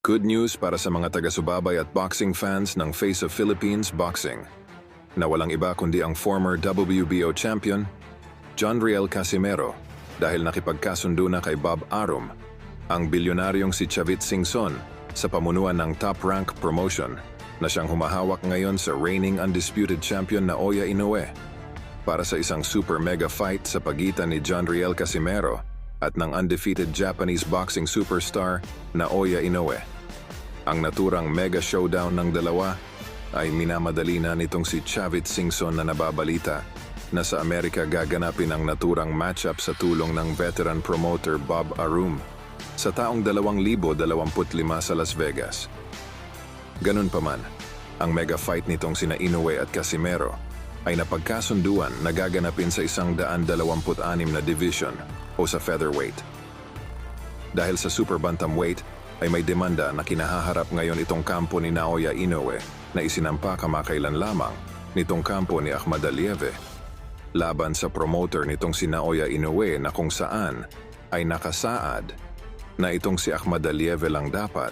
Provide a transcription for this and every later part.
Good news para sa mga taga-subaybay at boxing fans ng Face of Philippines Boxing, na walang iba kundi ang former WBO champion, John Riel Casimero, dahil nakipagkasundo na kay Bob Arum, ang bilyonaryong si Chavit Singson sa pamunuan ng Top Rank Promotion na siyang humahawak ngayon sa reigning undisputed champion na Naoya Inoue para sa isang super mega fight sa pagitan ni John Riel Casimero at ng undefeated Japanese boxing superstar Naoya Inoue. Ang naturang mega showdown ng dalawa ay minamadali na nitong si Chavit Singson na nababalita na sa Amerika gaganapin ang naturang matchup sa tulong ng veteran promoter Bob Arum sa taong 2025 sa Las Vegas. Ganun pa man, ang mega fight nitong sina Inoue at Casimero ay napagkasunduan na gaganapin sa 126 na division o sa featherweight. Dahil sa super bantamweight ay may demanda na kinahaharap ngayon itong kampo ni Naoya Inoue na isinampa kamakailan lamang nitong kampo ni Ahmad Alieve laban sa promoter nitong si Naoya Inoue na kung saan ay nakasaad na itong si Ahmad Alieve lang dapat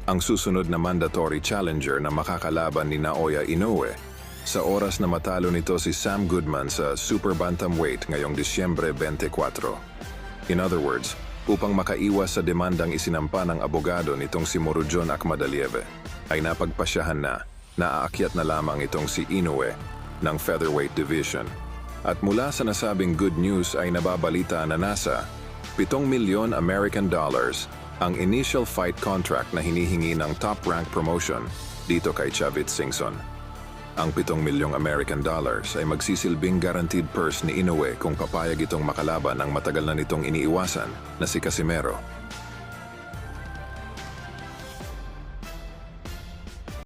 ang susunod na mandatory challenger na makakalaban ni Naoya Inoue sa oras na matalo nito si Sam Goodman sa super bantamweight ngayong Disyembre 24. In other words, upang makaiwas sa demandang isinampa ng abogado nitong si Murujon Ahmad Alieve, ay napagpasyahan na naaakyat na lamang itong si Inoue ng featherweight division. At mula sa nasabing good news ay nababalita na nasa 7 milyon American dollars ang initial fight contract na hinihingi ng Top Rank Promotion dito kay Chavit Singson. Ang 7 milyong American dollars ay magsisilbing guaranteed purse ni Inoue kung papayag itong makalaban ang matagal na nitong iniiwasan na si Casimero.